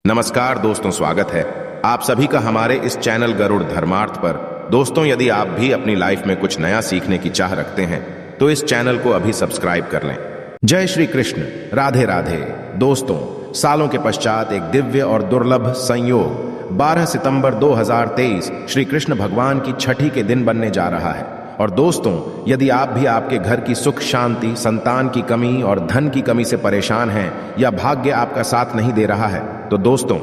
नमस्कार दोस्तों, स्वागत है आप सभी का हमारे इस चैनल गरुड़ धर्मार्थ पर। दोस्तों, यदि आप भी अपनी लाइफ में कुछ नया सीखने की चाह रखते हैं तो इस चैनल को अभी सब्सक्राइब कर लें। जय श्री कृष्ण, राधे राधे। दोस्तों, सालों के पश्चात एक दिव्य और दुर्लभ संयोग 12 सितंबर 2023 श्री कृष्ण भगवान की छठी के दिन बनने जा रहा है। और दोस्तों, यदि आप भी आपके घर की सुख शांति, संतान की कमी और धन की कमी से परेशान हैं या भाग्य आपका साथ नहीं दे रहा है, तो दोस्तों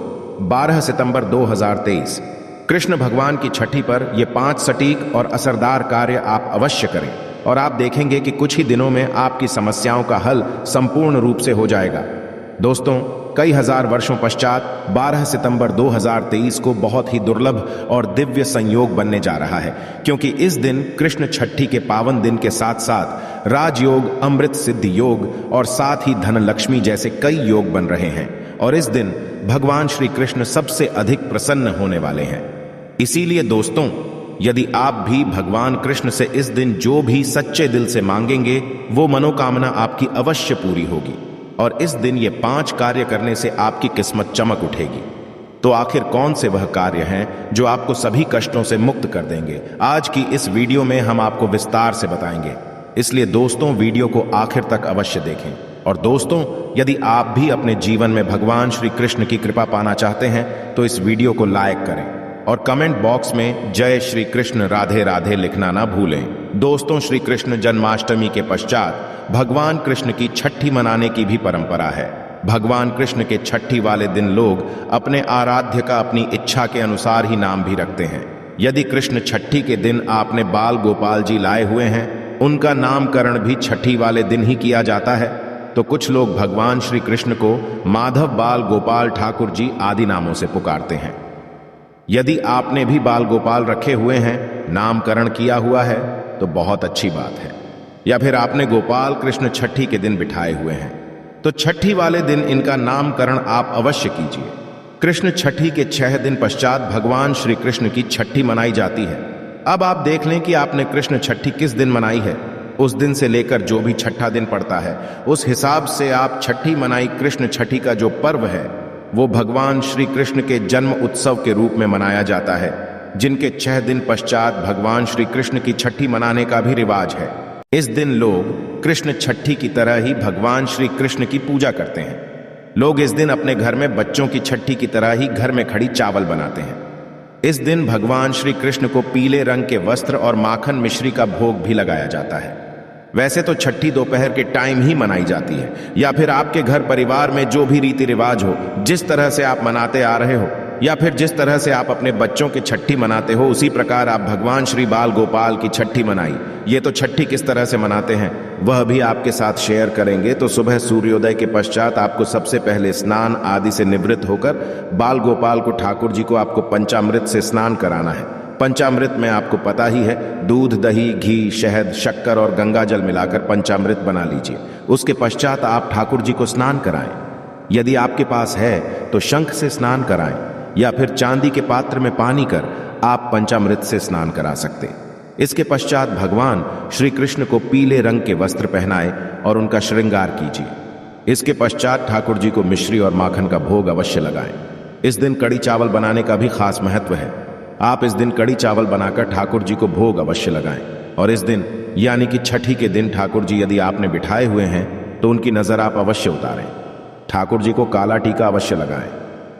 12 सितंबर 2023 कृष्ण भगवान की छठी पर ये 5 सटीक और असरदार कार्य आप अवश्य करें और आप देखेंगे कि कुछ ही दिनों में आपकी समस्याओं का हल संपूर्ण रूप से हो जाएगा। दोस्तों, कई हजार वर्षों पश्चात 12 सितंबर 2023 को बहुत ही दुर्लभ और दिव्य संयोग बनने जा रहा है, क्योंकि इस दिन कृष्ण छठी के पावन दिन के साथ साथ राजयोग, अमृत सिद्धि योग और साथ ही धन लक्ष्मी जैसे कई योग बन रहे हैं। और इस दिन भगवान श्री कृष्ण सबसे अधिक प्रसन्न होने वाले हैं। इसीलिए दोस्तों, यदि आप भी भगवान कृष्ण से इस दिन जो भी सच्चे दिल से मांगेंगे वो मनोकामना आपकी अवश्य पूरी होगी। और इस दिन ये 5 कार्य करने से आपकी किस्मत चमक उठेगी। तो आखिर कौन से वह कार्य हैं जो आपको सभी कष्टों से मुक्त कर देंगे, आज की इस वीडियो में हम आपको विस्तार से बताएंगे। इसलिए दोस्तों, वीडियो को आखिर तक अवश्य देखें। और दोस्तों, यदि आप भी अपने जीवन में भगवान श्री कृष्ण की कृपा पाना चाहते हैं तो इस वीडियो को लाइक करें और कमेंट बॉक्स में जय श्री कृष्ण राधे राधे लिखना ना भूलें। दोस्तों, श्री कृष्ण जन्माष्टमी के पश्चात भगवान कृष्ण की छठी मनाने की भी परंपरा है। भगवान कृष्ण के छठी वाले दिन लोग अपने आराध्य का अपनी इच्छा के अनुसार ही नाम भी रखते हैं। यदि कृष्ण छठी के दिन आपने बाल गोपाल जी लाए हुए हैं, उनका नामकरण भी छठी वाले दिन ही किया जाता है। तो कुछ लोग भगवान श्री कृष्ण को माधव, बाल गोपाल, ठाकुर जी आदि नामों से पुकारते हैं। यदि आपने भी बाल गोपाल रखे हुए हैं, नामकरण किया हुआ है, तो बहुत अच्छी बात है। या फिर आपने गोपाल कृष्ण छठी के दिन बिठाए हुए हैं, तो छठी वाले दिन इनका नामकरण आप अवश्य कीजिए। कृष्ण छठी के 6 दिन पश्चात भगवान श्री कृष्ण की छठी मनाई जाती है। अब आप देख लें कि आपने कृष्ण छठी किस दिन मनाई है। उस दिन से लेकर जो भी छठा दिन पड़ता है, उस हिसाब से आप छठी मनाई कृष्ण छठी का जो पर्व है वो भगवान श्री कृष्ण के जन्म उत्सव के रूप में मनाया जाता है, जिनके 6 दिन पश्चात भगवान श्री कृष्ण की छठी मनाने का भी रिवाज है। इस दिन लोग कृष्ण छठी की तरह ही भगवान श्री कृष्ण की पूजा करते हैं। लोग इस दिन अपने घर में बच्चों की छठी की तरह ही घर में खड़ी चावल बनाते हैं। इस दिन भगवान श्री कृष्ण को पीले रंग के वस्त्र और माखन मिश्री का भोग भी लगाया जाता है। वैसे तो छठी दोपहर के टाइम ही मनाई जाती है, या फिर आपके घर परिवार में जो भी रीति रिवाज हो, जिस तरह से आप मनाते आ रहे हो, या फिर जिस तरह से आप अपने बच्चों की छठी मनाते हो, उसी प्रकार आप भगवान श्री बाल गोपाल की छठी मनाई। ये तो छठी किस तरह से मनाते हैं वह भी आपके साथ शेयर करेंगे। तो सुबह सूर्योदय के पश्चात आपको सबसे पहले स्नान आदि से निवृत्त होकर बाल गोपाल को, ठाकुर जी को आपको पंचामृत से स्नान कराना है। पंचामृत में आपको पता ही है, दूध, दही, घी, शहद, शक्कर और गंगा जल मिलाकर पंचामृत बना लीजिए। उसके पश्चात आप ठाकुर जी को स्नान कराएं। यदि आपके पास है तो शंख से स्नान कराएं, या फिर चांदी के पात्र में पानी कर आप पंचामृत से स्नान करा सकते। इसके पश्चात भगवान श्री कृष्ण को पीले रंग के वस्त्र पहनाए और उनका श्रृंगार कीजिए। इसके पश्चात ठाकुर जी को मिश्री और माखन का भोग अवश्य लगाएं। इस दिन कड़ी चावल बनाने का भी खास महत्व है। आप इस दिन कड़ी चावल बनाकर ठाकुर जी को भोग अवश्य लगाएं। और इस दिन यानी कि छठी के दिन ठाकुर जी यदि आपने बिठाए हुए हैं तो उनकी नजर आप अवश्य उतारें। ठाकुर जी को काला टीका अवश्य लगाएं।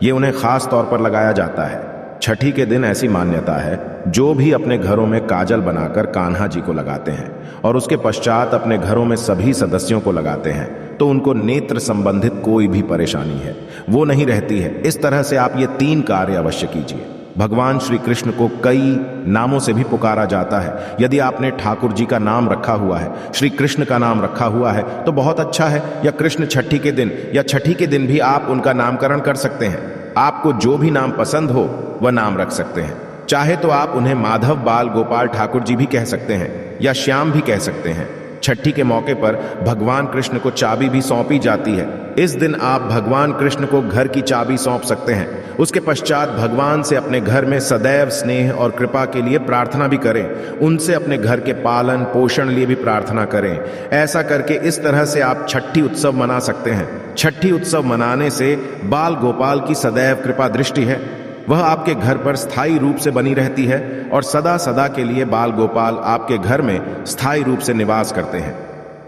ये उन्हें खास तौर पर लगाया जाता है। छठी के दिन ऐसी मान्यता है, जो भी अपने घरों में काजल बनाकर कान्हा जी को लगाते हैं और उसके पश्चात अपने घरों में सभी सदस्यों को लगाते हैं, तो उनको नेत्र संबंधित कोई भी परेशानी है वो नहीं रहती है। इस तरह से आप ये 3 कार्य अवश्य कीजिए। भगवान श्री कृष्ण को कई नामों से भी पुकारा जाता है। यदि आपने ठाकुर जी का नाम रखा हुआ है, श्री कृष्ण का नाम रखा हुआ है, तो बहुत अच्छा है। या कृष्ण छठी के दिन या छठी के दिन भी आप उनका नामकरण कर सकते हैं। आपको जो भी नाम पसंद हो वह नाम रख सकते हैं। चाहे तो आप उन्हें माधव, बाल गोपाल, ठाकुर जी भी कह सकते हैं या श्याम भी कह सकते हैं। छठी के मौके पर भगवान कृष्ण को चाबी भी सौंपी जाती है। इस दिन आप भगवान कृष्ण को घर की चाबी सौंप सकते हैं। उसके पश्चात भगवान से अपने घर में सदैव स्नेह और कृपा के लिए प्रार्थना भी करें। उनसे अपने घर के पालन पोषण लिए भी प्रार्थना करें। ऐसा करके इस तरह से आप छठी उत्सव मना सकते हैं। छठी उत्सव मनाने से बाल गोपाल की सदैव कृपा दृष्टि है। वह आपके घर पर स्थायी रूप से बनी रहती है और सदा सदा के लिए बाल गोपाल आपके घर में स्थायी रूप से निवास करते हैं।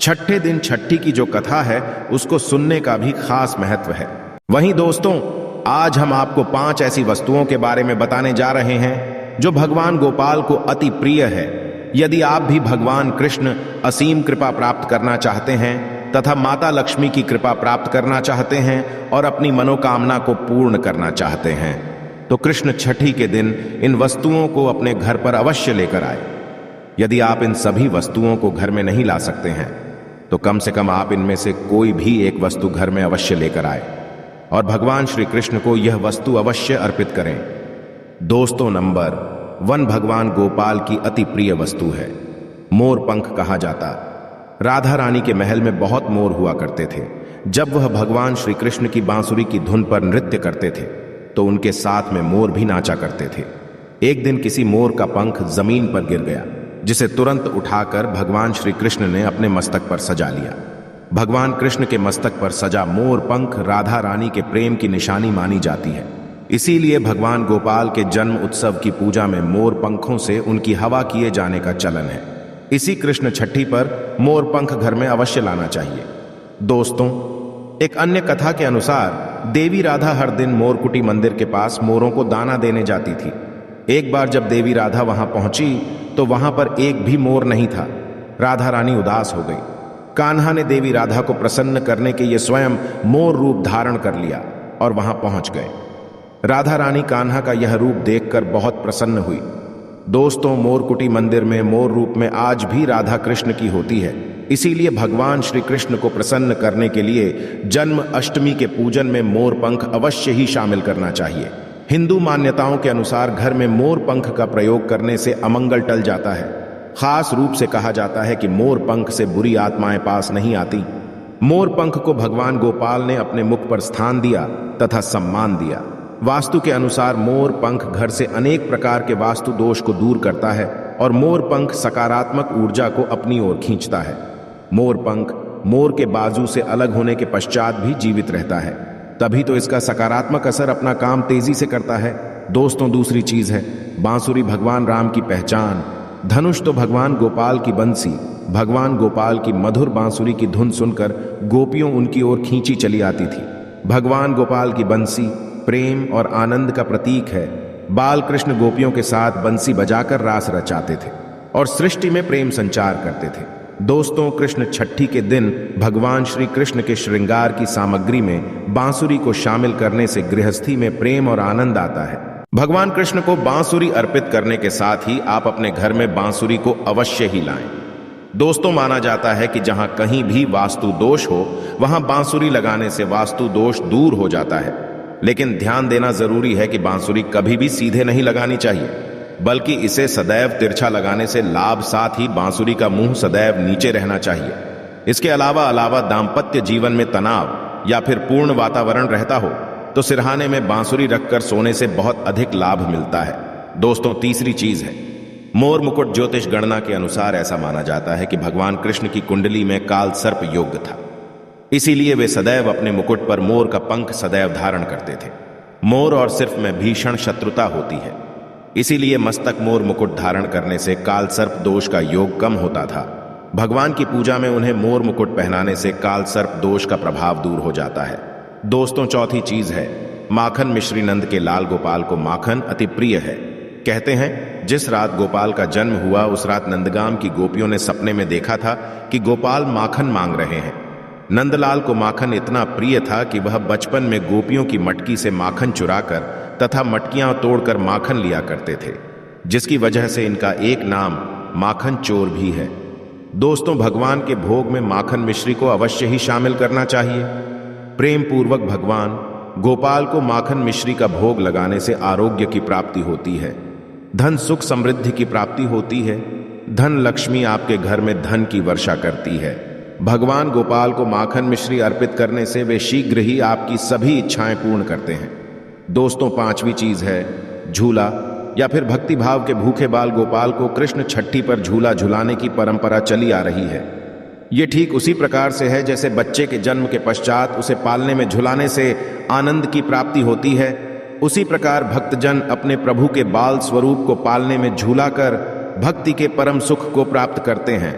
छठे दिन छठी की जो कथा है उसको सुनने का भी खास महत्व है। वहीं दोस्तों, आज हम आपको 5 ऐसी वस्तुओं के बारे में बताने जा रहे हैं जो भगवान गोपाल को अति प्रिय है। यदि आप भी भगवान कृष्ण असीम कृपा प्राप्त करना चाहते हैं तथा माता लक्ष्मी की कृपा प्राप्त करना चाहते हैं और अपनी मनोकामना को पूर्ण करना चाहते हैं तो कृष्ण छठी के दिन इन वस्तुओं को अपने घर पर अवश्य लेकर आए। यदि आप इन सभी वस्तुओं को घर में नहीं ला सकते हैं तो कम से कम आप इनमें से कोई भी एक वस्तु घर में अवश्य लेकर आए और भगवान श्री कृष्ण को यह वस्तु अवश्य अर्पित करें। दोस्तों, नंबर 1 भगवान गोपाल की अति प्रिय वस्तु है मोर पंख कहा जाता। राधा रानी के महल में बहुत मोर हुआ करते थे। जब वह भगवान श्री कृष्ण की बांसुरी की धुन पर नृत्य करते थे तो उनके साथ में मोर भी नाचा करते थे। एक दिन किसी मोर का पंख जमीन पर गिर गया, जिसे तुरंत उठाकर भगवान श्री कृष्ण ने अपने मस्तक पर सजा लिया। भगवान कृष्ण के मस्तक पर सजा मोर पंख राधा रानी के प्रेम की निशानी मानी जाती है। इसीलिए भगवान गोपाल के जन्म उत्सव की पूजा में मोर पंखों से उनकी हवा किए जाने का चलन है। इसी कृष्ण छठी पर मोर पंख घर में अवश्य लाना चाहिए। दोस्तों, एक अन्य कथा के अनुसार देवी राधा हर दिन मोरकुटी मंदिर के पास मोरों को दाना देने जाती थी। एक बार जब देवी राधा वहां पहुंची तो वहां पर एक भी मोर नहीं था। राधा रानी उदास हो गई। कान्हा ने देवी राधा को प्रसन्न करने के लिए स्वयं मोर रूप धारण कर लिया और वहां पहुंच गए। राधा रानी कान्हा का यह रूप देखकर बहुत प्रसन्न हुई। दोस्तों, मोरकुटी मंदिर में मोर रूप में आज भी राधा कृष्ण की होती है। इसीलिए भगवान श्री कृष्ण को प्रसन्न करने के लिए जन्म अष्टमी के पूजन में मोर पंख अवश्य ही शामिल करना चाहिए। हिंदू मान्यताओं के अनुसार घर में मोर पंख का प्रयोग करने से अमंगल टल जाता है। खास रूप से कहा जाता है कि मोर पंख से बुरी आत्माएं पास नहीं आती। मोर पंख को भगवान गोपाल ने अपने मुख पर स्थान दिया तथा सम्मान दिया। वास्तु के अनुसार मोर पंख घर से अनेक प्रकार के वास्तु दोष को दूर करता है और मोर पंख सकारात्मक ऊर्जा को अपनी ओर खींचता है। मोर पंख मोर के बाजू से अलग होने के पश्चात भी जीवित रहता है, तभी तो इसका सकारात्मक असर अपना काम तेजी से करता है। दोस्तों, दूसरी चीज है बांसुरी भगवान राम की पहचान। धनुष तो भगवान गोपाल की बंसी। भगवान गोपाल की मधुर बांसुरी की धुन सुनकर गोपियों उनकी ओर खींची चली आती थी। भगवान गोपाल की बंसी प्रेम और आनंद का प्रतीक है। बाल कृष्ण गोपियों के साथ बंसी बजाकर रास रचाते थे और सृष्टि में प्रेम संचार करते थे। दोस्तों, कृष्ण छठी के दिन भगवान श्री कृष्ण के श्रृंगार की सामग्री में बांसुरी को शामिल करने से गृहस्थी में प्रेम और आनंद आता है। भगवान कृष्ण को बांसुरी अर्पित करने के साथ ही आप अपने घर में बांसुरी को अवश्य ही लाएं। दोस्तों, माना जाता है कि जहां कहीं भी वास्तु दोष हो वहां बांसुरी लगाने से वास्तु दोष दूर हो जाता है। लेकिन ध्यान देना जरूरी है कि बांसुरी कभी भी सीधे नहीं लगानी चाहिए, बल्कि इसे सदैव तिरछा लगाने से लाभ, साथ ही बांसुरी का मुंह सदैव नीचे रहना चाहिए। इसके अलावा दाम्पत्य जीवन में तनाव या फिर पूर्ण वातावरण रहता हो तो सिरहाने में बांसुरी रखकर सोने से बहुत अधिक लाभ मिलता है। दोस्तों, तीसरी चीज है मोर मुकुट। ज्योतिष गणना के अनुसार ऐसा माना जाता है कि भगवान कृष्ण की कुंडली में काल सर्प योग था। इसीलिए वे सदैव अपने मुकुट पर मोर का पंख सदैव धारण करते थे। मोर और सिर्फ में भीषण शत्रुता होती है, इसीलिए मस्तक मोर मुकुट धारण करने से काल सर्प दोष का योग कम होता था। भगवान की पूजा में उन्हें मोर मुकुट पहनाने से काल सर्प दोष का प्रभाव दूर हो जाता है। दोस्तों, चौथी चीज है माखन। मिश्री नंद के लाल गोपाल को माखन अति प्रिय है। कहते हैं जिस रात गोपाल का जन्म हुआ उस रात नंदगाम की गोपियों ने सपने में देखा था कि गोपाल माखन मांग रहे हैं। नंदलाल को माखन इतना प्रिय था कि वह बचपन में गोपियों की मटकी से माखन चुराकर तथा मटकियां तोड़कर माखन लिया करते थे, जिसकी वजह से इनका एक नाम माखन चोर भी है। दोस्तों, भगवान के भोग में माखन मिश्री को अवश्य ही शामिल करना चाहिए। प्रेम पूर्वक भगवान गोपाल को माखन मिश्री का भोग लगाने से आरोग्य की प्राप्ति होती है, धन सुख समृद्धि की प्राप्ति होती है, धन लक्ष्मी आपके घर में धन की वर्षा करती है। भगवान गोपाल को माखन मिश्री अर्पित करने से वे शीघ्र ही आपकी सभी इच्छाएं पूर्ण करते हैं। दोस्तों, पांचवी चीज है झूला या फिर भक्ति भाव के भूखे बाल गोपाल को कृष्ण छठी पर झूला झुलाने की परंपरा चली आ रही है। ये ठीक उसी प्रकार से है जैसे बच्चे के जन्म के पश्चात उसे पालने में झुलाने से आनंद की प्राप्ति होती है। उसी प्रकार भक्तजन अपने प्रभु के बाल स्वरूप को पालने में झूलाकर भक्ति के परम सुख को प्राप्त करते हैं।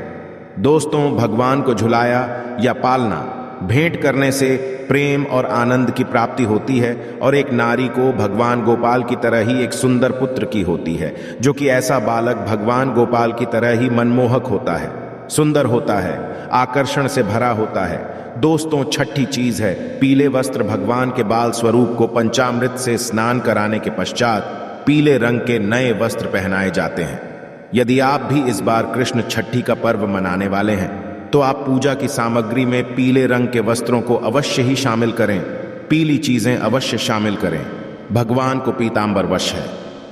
दोस्तों, भगवान को झुलाया या पालना, भेंट करने से प्रेम और आनंद की प्राप्ति होती है और एक नारी को भगवान गोपाल की तरह ही एक सुंदर पुत्र की होती है, जो कि ऐसा बालक भगवान गोपाल की तरह ही मनमोहक होता है, सुंदर होता है, आकर्षण से भरा होता है। दोस्तों, छठी चीज है पीले वस्त्र। भगवान के बाल स्वरूप को पंचामृत से स्नान कराने के पश्चात पीले रंग के नए वस्त्र पहनाए जाते हैं। यदि आप भी इस बार कृष्ण छठी का पर्व मनाने वाले हैं तो आप पूजा की सामग्री में पीले रंग के वस्त्रों को अवश्य ही शामिल करें। पीली चीजें अवश्य शामिल करें। भगवान को पीतांबर वश है।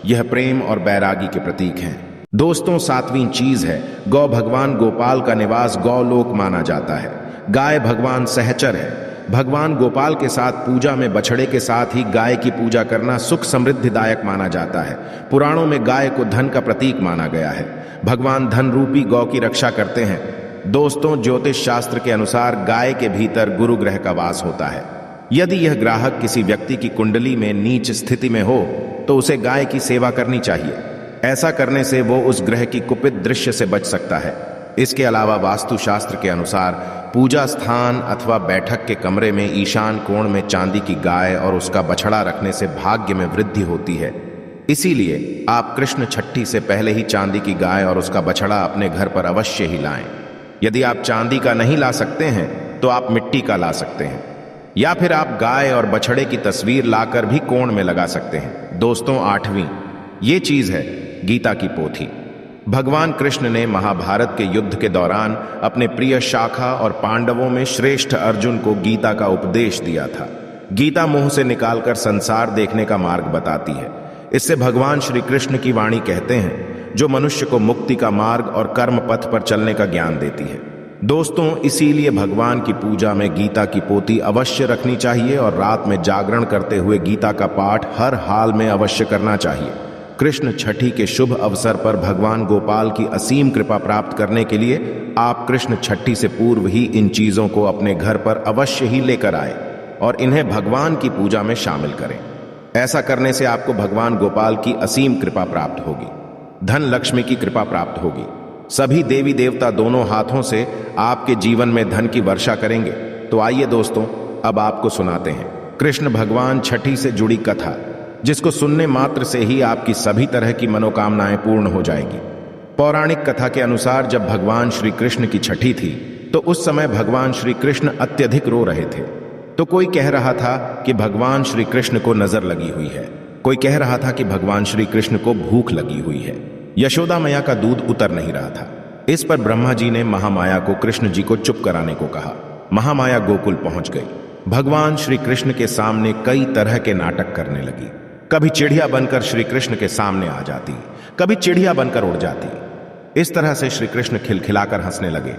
यह प्रेम और बैरागी के प्रतीक हैं। दोस्तों, 7वीं चीज है गौ। भगवान गोपाल का निवास गौलोक माना जाता है। गाय भगवान सहचर है। भगवान गोपाल के साथ पूजा में बछड़े के साथ ही गाय की पूजा करना सुख समृद्धिदायक माना जाता है। पुराणों में गाय को धन का प्रतीक माना गया है। भगवान धन रूपी गौ की रक्षा करते हैं। दोस्तों, ज्योतिष शास्त्र के अनुसार गाय के भीतर गुरु ग्रह का वास होता है। यदि यह ग्राहक किसी व्यक्ति की कुंडली में नीच स्थिति में हो तो उसे गाय की सेवा करनी चाहिए। ऐसा करने से वो उस ग्रह की कुपित दृश्य से बच सकता है। इसके अलावा वास्तुशास्त्र के अनुसार पूजा स्थान अथवा बैठक के कमरे में ईशान कोण में चांदी की गाय और उसका बछड़ा रखने से भाग्य में वृद्धि होती है। इसीलिए आप कृष्ण छठी से पहले ही चांदी की गाय और उसका बछड़ा अपने घर पर अवश्य ही लाएं। यदि आप चांदी का नहीं ला सकते हैं तो आप मिट्टी का ला सकते हैं, या फिर आप गाय और बछड़े की तस्वीर लाकर भी कोण में लगा सकते हैं। दोस्तों, 8वीं ये चीज है गीता की पोथी। भगवान कृष्ण ने महाभारत के युद्ध के दौरान अपने प्रिय शाखा और पांडवों में श्रेष्ठ अर्जुन को गीता का उपदेश दिया था। गीता मुंह से निकालकर संसार देखने का मार्ग बताती है। इससे भगवान श्री कृष्ण की वाणी कहते हैं, जो मनुष्य को मुक्ति का मार्ग और कर्म पथ पर चलने का ज्ञान देती है। दोस्तों, इसीलिए भगवान की पूजा में गीता की पोथी अवश्य रखनी चाहिए और रात में जागरण करते हुए गीता का पाठ हर हाल में अवश्य करना चाहिए। कृष्ण छठी के शुभ अवसर पर भगवान गोपाल की असीम कृपा प्राप्त करने के लिए आप कृष्ण छठी से पूर्व ही इन चीजों को अपने घर पर अवश्य ही लेकर आए और इन्हें भगवान की पूजा में शामिल करें। ऐसा करने से आपको भगवान गोपाल की असीम कृपा प्राप्त होगी, धन लक्ष्मी की कृपा प्राप्त होगी। सभी देवी देवता दोनों हाथों से आपके जीवन में धन की वर्षा करेंगे। तो आइए दोस्तों, अब आपको सुनाते हैं कृष्ण भगवान छठी से जुड़ी कथा, जिसको सुनने मात्र से ही आपकी सभी तरह की मनोकामनाएं पूर्ण हो जाएगी। पौराणिक कथा के अनुसार जब भगवान श्री कृष्ण की छठी थी तो उस समय भगवान श्री कृष्ण अत्यधिक रो रहे थे। तो कोई कह रहा था कि भगवान श्री कृष्ण को नजर लगी हुई है, कोई कह रहा था कि भगवान श्री कृष्ण को भूख लगी हुई है। यशोदा मैया का दूध उतर नहीं रहा था। इस पर ब्रह्मा जी ने महामाया को कृष्ण जी को चुप कराने को कहा। महामाया गोकुल पहुंच गई। भगवान श्री कृष्ण के सामने कई तरह के नाटक करने लगी। कभी चिड़िया बनकर श्री कृष्ण के सामने आ जाती, कभी चिड़िया बनकर उड़ जाती। इस तरह से श्री कृष्ण खिलखिलाकर हंसने लगे।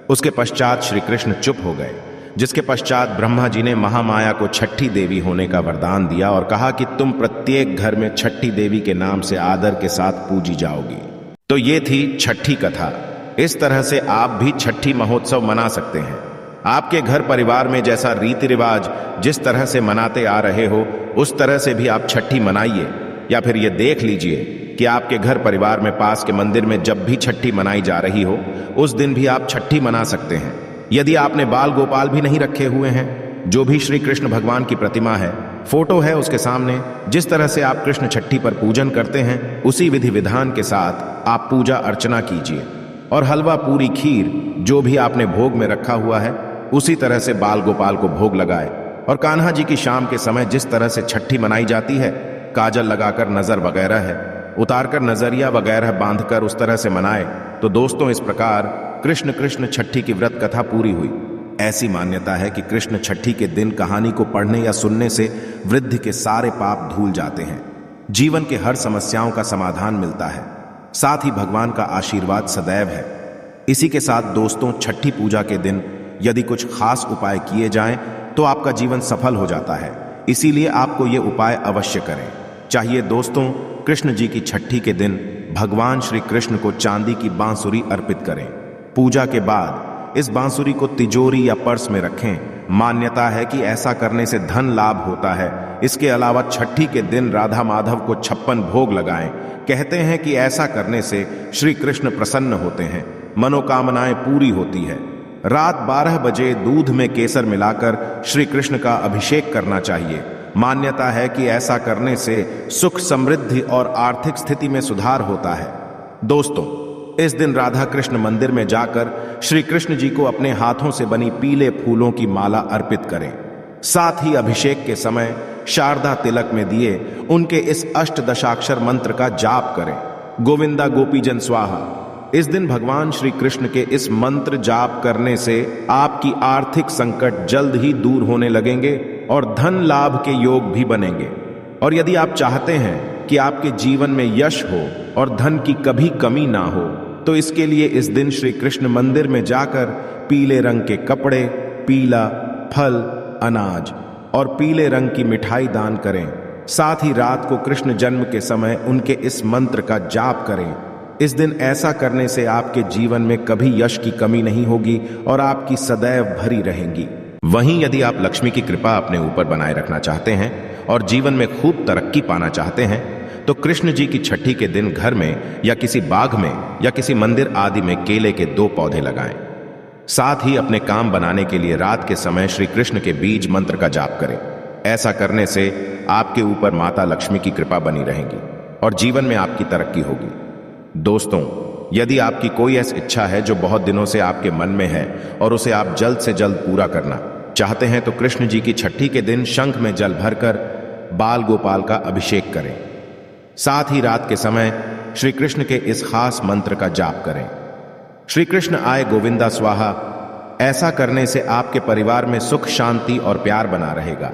उसके पश्चात श्री कृष्ण चुप हो गए, जिसके पश्चात ब्रह्मा जी ने महामाया को छठी देवी होने का वरदान दिया और कहा कि तुम प्रत्येक घर में छठी देवी के नाम से आदर के साथ पूजी जाओगी। तो ये थी छठी कथा। इस तरह से आप भी छठी महोत्सव मना सकते हैं। आपके घर परिवार में जैसा रीति रिवाज जिस तरह से मनाते आ रहे हो उस तरह से भी आप छठी मनाइए, या फिर ये देख लीजिए कि आपके घर परिवार में पास के मंदिर में जब भी छठी मनाई जा रही हो उस दिन भी आप छठी मना सकते हैं। यदि आपने बाल गोपाल भी नहीं रखे हुए हैं, जो भी श्री कृष्ण भगवान की प्रतिमा है, फोटो है उसके सामने, जिस तरह से आप कृष्ण छठी पर पूजन करते हैं उसी विधि विधान के साथ आप पूजा अर्चना कीजिए और हलवा पूरी खीर जो भी आपने भोग में रखा हुआ है उसी तरह से बाल गोपाल को भोग लगाए। और कान्हा जी की शाम के समय जिस तरह से छठी मनाई जाती है, काजल लगाकर नजर वगैरह है उतारकर नजरिया वगैरह बांधकर उस तरह से मनाए। तो दोस्तों, इस प्रकार कृष्ण छठी की व्रत कथा पूरी हुई। ऐसी मान्यता है कि कृष्ण छठी के दिन कहानी को पढ़ने या सुनने से वृद्धि के सारे पाप धूल जाते हैं, जीवन के हर समस्याओं का समाधान मिलता है, साथ ही भगवान का आशीर्वाद सदैव है। इसी के साथ दोस्तों, छठी पूजा के दिन यदि कुछ खास उपाय किए जाएं तो आपका जीवन सफल हो जाता है। इसीलिए आपको ये उपाय अवश्य करें। चाहिए दोस्तों, कृष्ण जी की छठी के दिन भगवान श्री कृष्ण को चांदी की बांसुरी अर्पित करें। पूजा के बाद इस बांसुरी को तिजोरी या पर्स में रखें। मान्यता है कि ऐसा करने से धन लाभ होता है। इसके अलावा छठी के दिन राधा माधव को 56 भोग लगाएं। कहते हैं कि ऐसा करने से श्री कृष्ण प्रसन्न होते हैं, मनोकामनाएं पूरी होती है। रात 12 बजे दूध में केसर मिलाकर श्री कृष्ण का अभिषेक करना चाहिए। मान्यता है कि ऐसा करने से सुख, समृद्धि और आर्थिक स्थिति में सुधार होता है। दोस्तों, इस दिन राधा कृष्ण मंदिर में जाकर श्री कृष्ण जी को अपने हाथों से बनी पीले फूलों की माला अर्पित करें। साथ ही अभिषेक के समय शारदा तिलक में दिए उनके इस अष्टदशाक्षर मंत्र का जाप करें, गोविंदा गोपीजन स्वाहा। इस दिन भगवान श्री कृष्ण के इस मंत्र जाप करने से आपकी आर्थिक संकट जल्द ही दूर होने लगेंगे और धन लाभ के योग भी बनेंगे। और यदि आप चाहते हैं कि आपके जीवन में यश हो और धन की कभी कमी ना हो, तो इसके लिए इस दिन श्री कृष्ण मंदिर में जाकर पीले रंग के कपड़े, पीला फल, अनाज और पीले रंग की मिठाई दान करें। साथ ही रात को कृष्ण जन्म के समय उनके इस मंत्र का जाप करें। इस दिन ऐसा करने से आपके जीवन में कभी यश की कमी नहीं होगी और आपकी सदैव भरी रहेंगी। वहीं यदि आप लक्ष्मी की कृपा अपने ऊपर बनाए रखना चाहते हैं और जीवन में खूब तरक्की पाना चाहते हैं, तो कृष्ण जी की छठी के दिन घर में या किसी बाग में या किसी मंदिर आदि में केले के 2 पौधे लगाएं। साथ ही अपने काम बनाने के लिए रात के समय श्री कृष्ण के बीज मंत्र का जाप करें। ऐसा करने से आपके ऊपर माता लक्ष्मी की कृपा बनी रहेगी और जीवन में आपकी तरक्की होगी। दोस्तों, यदि आपकी कोई ऐसी इच्छा है जो बहुत दिनों से आपके मन में है और उसे आप जल्द से जल्द पूरा करना चाहते हैं, तो कृष्ण जी की छठी के दिन शंख में जल भरकर बाल गोपाल का अभिषेक करें। साथ ही रात के समय श्री कृष्ण के इस खास मंत्र का जाप करें, श्री कृष्ण आए गोविंदा स्वाहा। ऐसा करने से आपके परिवार में सुख, शांति और प्यार बना रहेगा।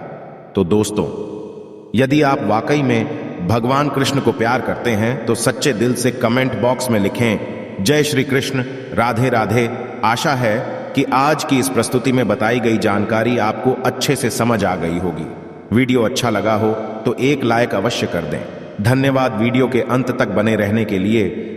तो दोस्तों, यदि आप वाकई में भगवान कृष्ण को प्यार करते हैं तो सच्चे दिल से कमेंट बॉक्स में लिखें जय श्री कृष्ण, राधे राधे। आशा है कि आज की इस प्रस्तुति में बताई गई जानकारी आपको अच्छे से समझ आ गई होगी। वीडियो अच्छा लगा हो तो एक लाइक अवश्य कर दें। धन्यवाद वीडियो के अंत तक बने रहने के लिए।